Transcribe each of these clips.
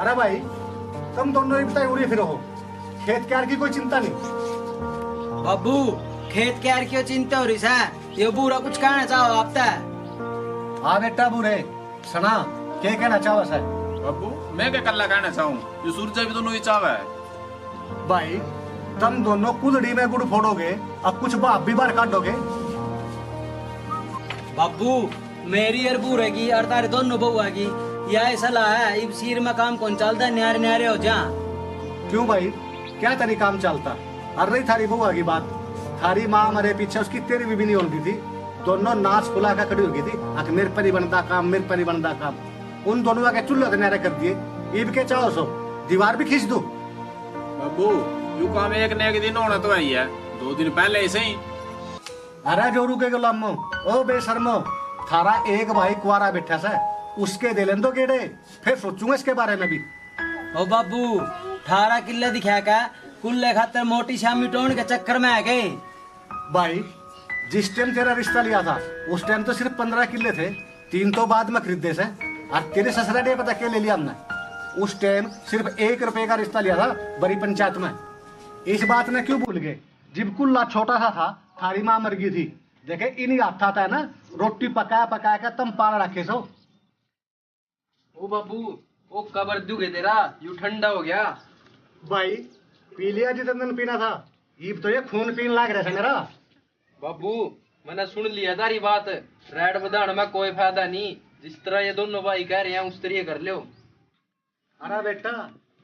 अरे भाई तुम दोनों ही बताए उड़े फिरो हो, खेत क्यार की कोई चिंता नहीं। बाबू खेत क्यार की चिंता हो रही है, ये बुरा कुछ कहना चाहो आप तक? हाँ बेटा बुरे सना क्या कहना चाहो सर? बाबू मैं क्या कल्ला कहना चाहूँ, ये सूरज भी दोनों ही चाव है। भाई तुम दोनों कुदड़ी में गुड़ फोड़ोगे, अब कुछ बाप भी बाहर काटोगे। बाबू मेरी और बूढ़े की और तारे दोनों बहुआ की यह सलाह है, इब सिर में काम कौन चलता है, न्यारे न्यारे हो जा। क्यों भाई क्या तेरी काम चलता? अरे रही थारी बुआ की बात, थारी माँ मरे पीछे उसकी तेरी भी नहीं होती थी, दोनों नाच फुला कर खड़ी हो गई थी, आख मेरे पर ही बनता काम, मेरे पर ही बनता काम। उन दोनों आके चूल्हे न्यारे कर दिए, ईब के चाहो सो दीवार भी खींच दो। बाबू यू काम एक न एक दिन होना तो है ही है, 2 दिन पहले ऐसे ही। अरे जोरू के गुलामो ओ बेशर्मो, थारा एक भाई कुआरा बैठा सा, उसके दे लें दो गेड़े, फिर सोचूंगा इसके बारे में भी। ओ बाबू 18 किले दिखा का कुल्ले खातर मोटी श्यामी टोन के चक्कर में आ गए। भाई जिस टाइम तेरा रिश्ता लिया था उस टाइम तो सिर्फ 15 किले थे, 3 तो बाद में खरीदे से, और तेरे ससुरा ने पता क्या ले लिया हमने? उस टाइम सिर्फ 1 रुपए का रिश्ता लिया था बड़ी पंचायत में। इस बात में क्यों भूल गए? जब कुल्ला छोटा सा था थारी माँ मर गई थी, देखे इन्हीं हाथ था ना रोटी पकाया पकाया कर तुम पाला रखे सो। ओ बाबू ओ कबर दुगे तेरा यू ठंडा हो गया। भाई पी लिया जितना पीना था, ये तो ये खून पीने लाग रहा था मेरा। बाबू मैंने सुन लिया तारी बात, रेड बधाने में कोई फायदा नहीं, जिस तरह ये दोनों भाई कह रहे हैं उस तरह कर लो। अरे बेटा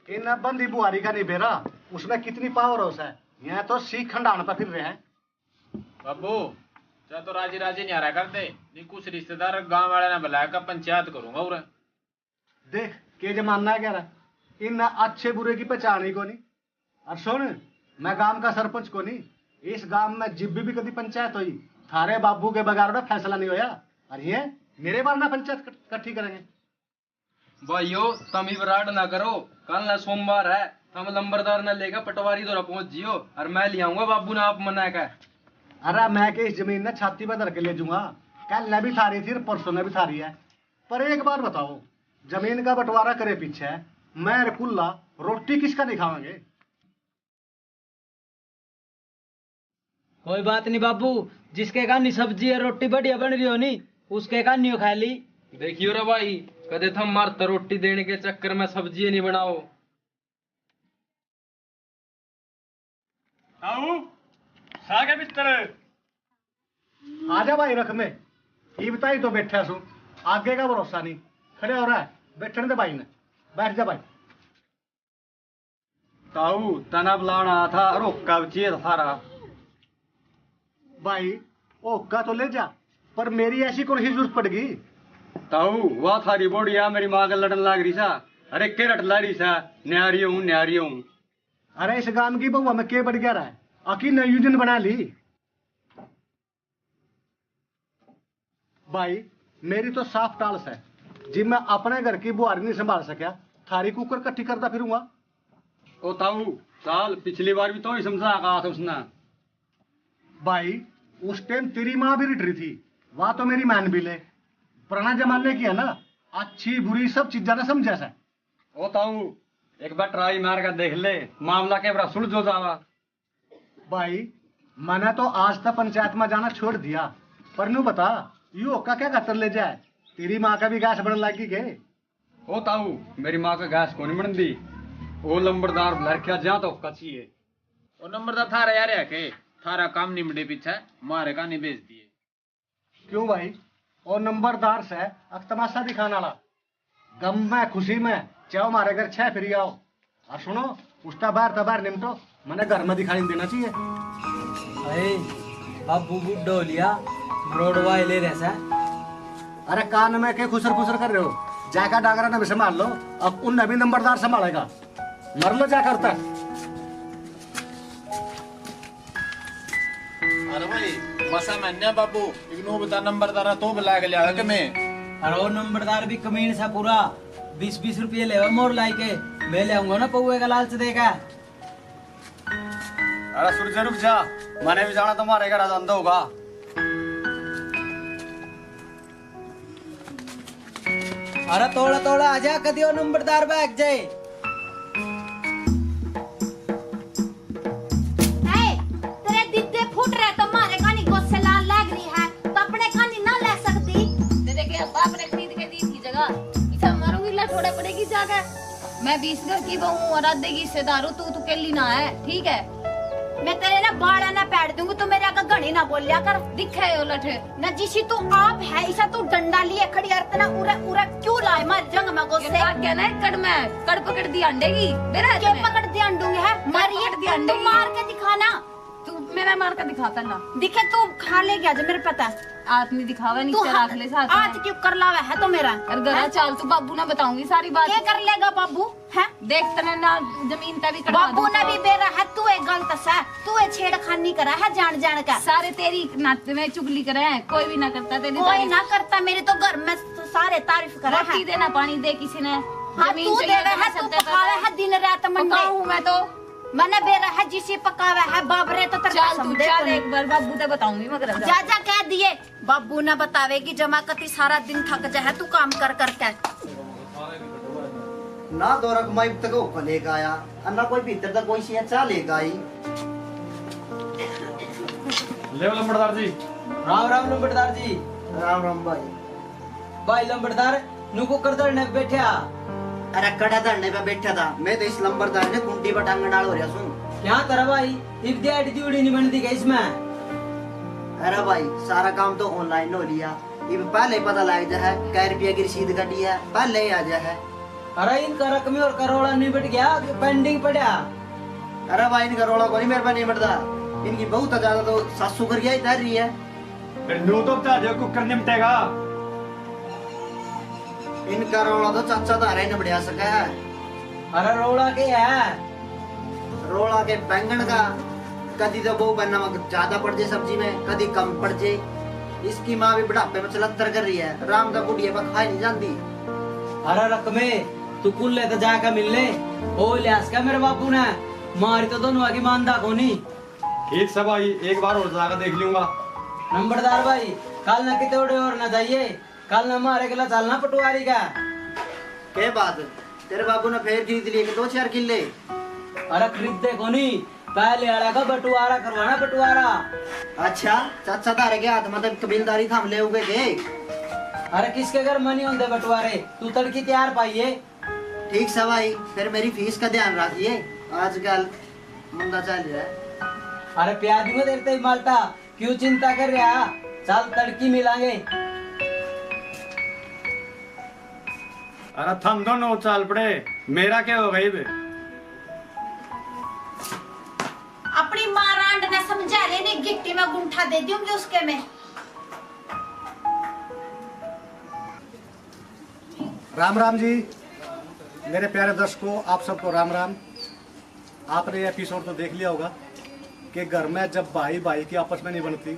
इन बंदी बुआरी का नहीं बेरा, उसमें कितनी पावर हो है, यहाँ तो सीख खंडान पर फिर रहे हैं। बाबू चाहे तो राजी राजी नहीं आ रहा करते, नहीं कुछ रिश्तेदार गांव वाले ने बुलाया कर पंचायत करूंगा। और देख के जमाना है क्या रहा, इन अच्छे बुरे की पहचान ही को नहीं। और सुन मैं गांव का सरपंच को नहीं, इस गांव में जिब भी कभी पंचायत हुई थारे बाबू के बगैर फैसला नहीं होया, और ये मेरे बार ना पंचायत इकट्ठी करेंगे। भाइयों तुम ही विराट ना करो, कल ना सोमवार है, तुम लंबरदार ने लेकर पटवारी द्वारा पहुंच जियो और मैं ले आऊंगा बाबू ने आप मना का। अरे मैं के इस जमीन ने छाती पर धर के ले जाऊंगा, कल ने भी थारी थी परसों ने भी थारी है। पर एक बार बताओ, जमीन का बंटवारा करे पीछे मैं और कुल्ला रोटी किसका नहीं खावांगे? कोई बात नहीं बाबू, जिसके कानी सब्जी और रोटी बढ़िया बन रही हो नी उसके कानी खा ली। देखियो रे भाई कदे थम मारता रोटी देने के चक्कर में सब्जी नहीं बनाओ। सागे बिस्तर आजा भाई रख में, ये बताई तो बैठा सू, आगे का भरोसा नहीं, खड़े हो रहा है बैठने दे भाई ने, बैठ जा भाई। ताऊ तना बुलाना था, रोका चाहिए था सारा। भाई ओका तो ले जा, पर मेरी ऐसी कौन सी जरूरत पड़ गई? ताऊ वाह थारी बोड़िया मेरी माँ का लड़न लाग रही सा, अरे के रट ला रही सा, न्यारी हूँ न्यारी हूँ। अरे इस गांव की बहुआ में के बढ़ गया रहा है, आखिर नयूजन बना ली। भाई मेरी तो साफ टालस है, जी मैं अपने घर की बुआरी नहीं संभाल सका, थारी कुकर इकट्ठी करता फिरूंगा। ओ ताऊ साल पिछली बार भी तो ही समझा कहा था उसने। भाई उस टाइम तेरी माँ भी रिट रही थी, वहां तो मेरी मान भी ले, पुराना जमाने की है ना, अच्छी बुरी सब चीजा ना समझा सा। ओ ताऊ एक बार ट्राई मार कर देख ले, मामला के बड़ा सुलझ जावा। भाई मैंने तो आज तक पंचायत में जाना छोड़ दिया, पर नू बता यू ओका क्या खातर ले जाए, तेरी माँ का भी गैस बनने लगी के? ओ ताऊ मेरी माँ का गैस को नहीं बनती, वो लंबरदार लड़किया जा तो कच्ची है। और नंबरदार थारा यार है के थारा काम निमटे पीछे मारे का नहीं भेज दिए। क्यों भाई? और नंबरदार से अब तमाशा दिखाने वाला, गम में खुशी में चाहे हमारे घर 6 फिर आओ, और सुनो उसका बार निमटो, मैंने घर में दिखाई देना चाहिए। अरे बाबू बुड्ढो हो लिया, रोडवा ले रहे सा। अरे कान में के खुसर खुसर कर रहे हो, जाकर डांगरा ने भी संभाल लो, अब उन नबी नंबरदार संभालेगा, मर लो जा करता। अरे भाई मसा मैंने बाबू इग्नू बता नंबरदार तो बुला के लिया के मैं। अरे वो नंबरदार भी कमीन सा पूरा 20-20 रुपये ले मोर लाई के, मैं ले आऊंगा ना पौए का लालच देगा। अरे सूरज रुक जा, मैंने भी जाना तुम्हारे घर धंधा होगा। अरे थोड़ा थोड़ा आजा कदियो नंबरदार बैग जाए। तेरे दिद्दे फूट रहे तो मारे कहानी गुस्से लाल लग रही है तो अपने कहानी ना ले सकती। तेरे के बाप ने खरीद के दी थी जगह, इसे मारूंगी ला थोड़ा पड़ेगी जगह। मैं 20 घर की बहू हूँ और आधे की हिस्सेदार हूँ, तू अकेली ना है, ठीक है? मैं तेरे ना बाड़ा ना पैर दूंगी, तू मेरे आगे घड़ी ना बोलिया कर। दिखे उलट न जिसी तू आप है इसा तू डंडा लिए खड़ी अर्तना उरे उरे क्यों लाए मार जंग में गुस्से क्या ना कड़ पकड़ दी अंडेगी मेरा के पकड़ दिया अंडूंगी है मारी पकड़ दिया अंडे तू मार के दिखाना। तू मेरा मार का दिखा पहला, दिखे तू खा ले गया जो मेरे पता है। आदमी दिखावा तू नीचे रख ले साथ आज क्यों कर लावा है तो मेरा और गरा चाल तू बाबू ना बताऊंगी सारी बात। क्या कर लेगा बाबू है? देख तने ना जमीन पे भी कटवा बाबू ने भी बेरा है, तू एक गलत सा तू एक छेड़खानी करा है जान जान का। सारे तेरी नाते में चुगली करे हैं, कोई भी ना करता तेरी कोई तारीफ। ना करता, मेरे तो घर में सारे तारीफ करा है। रोटी देना पानी दे किसी ने, हाँ जमीन तू चाहिए दे रहा है, तो तू मैं पकावे है दिन रात मंडे। पकाऊं मैं तो मैंने बेरा है जिसे पकावे है बाबरे तो तेरे चल तू समझे चल कोनी। एक बार बाबू ते बताऊंगी मगर जा जा कह दिए बाबू ना बतावेगी जमा कती सारा दिन थक जाए तू काम कर कर के। ना दो रकमाई तक वो लेगा आया अन्ना कोई भीतर तक कोई सी चाह लेगा आई। ले लंबड़दार जी। राम राम लंबड़दार जी। राम राम भाई। भाई लंबड़दार नुको करदड़ ने बैठा। अरे कड़ा धरने पे बैठा था मैं तो इस लंबरदार ने कुंटी पर टांग डाल हो रहा सुन। क्या तरह भाई इब दिहाड़ी दिउड़ी नहीं बनती क्या इसमें? अरे भाई सारा काम तो ऑनलाइन हो लिया, इब पहले पता लग जा है कै रुपया की रसीद कटी है पहले ही आ जा है। अरे इनका रकमी और करोड़ा नहीं बैठ गया पेंडिंग पड़ा। अरे भाई इनका रोड़ा कोई मेरे पे नहीं बढ़ता, इनकी बहुत ज्यादा तो 700 कर गया ही तैर रही है। नू तो कुकर निपटेगा। इनका रोड़ा तो चाचा तारे ने बढ़िया सका है। अरे रोड़ा के है रोड़ा के बैंगन का कदी तो वो नमक ज्यादा पड़ जाए सब्जी में कदी कम पड़ जाए। इसकी माँ भी बुढ़ापे में चलत्तर कर रही है, राम का बुढ़िया पर खाई नहीं जाती। अरे रकमे तू कुल ले तो जाकर मिल ले ओ लियास का मेरे बापू ने मारी तो दोनों आगे मानदा कोनी। ठीक सब भाई एक बार और जाकर देख लूंगा। नंबरदार भाई कल ना कितने और ना जाइए, कल ना मारे गला चलना पटवारी का। क्या बात तेरे बाबू ने फिर खरीद लिए 2-4 किले। अरे खरीदते कोनी पहले आड़ा का बटुआरा करवाना बटुआरा। अच्छा चाचा तारे के हाथ मतलब कबीलदारी थाम ले उगे के। अरे किसके घर मनी होंगे बटुआरे, तू तड़की तैयार पाइए। ठीक सब भाई फिर मेरी फीस का ध्यान रखिए, आजकल मंदा चल रहा है। अरे प्यार दूंगा देते ही माल्टा, क्यों चिंता कर रहा, चल तड़की मिलांगे। अरे थम दोनों चाल पड़े, मेरा क्या हो गई? अपनी माँ रांड ने समझा लेने गिट्टी में गुंठा दे दूंगी उसके में। राम राम जी मेरे प्यारे दर्शकों, आप सबको राम राम। आपने ये एपिसोड तो देख लिया होगा कि घर में जब भाई भाई की आपस में नहीं बनती,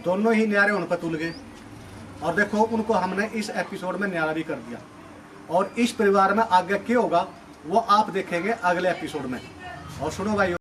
दोनों ही न्यारे उन पर तुल गए। और देखो उनको हमने इस एपिसोड में न्यारा भी कर दिया। और इस परिवार में आगे क्या होगा वो आप देखेंगे अगले एपिसोड में। और सुनो भाई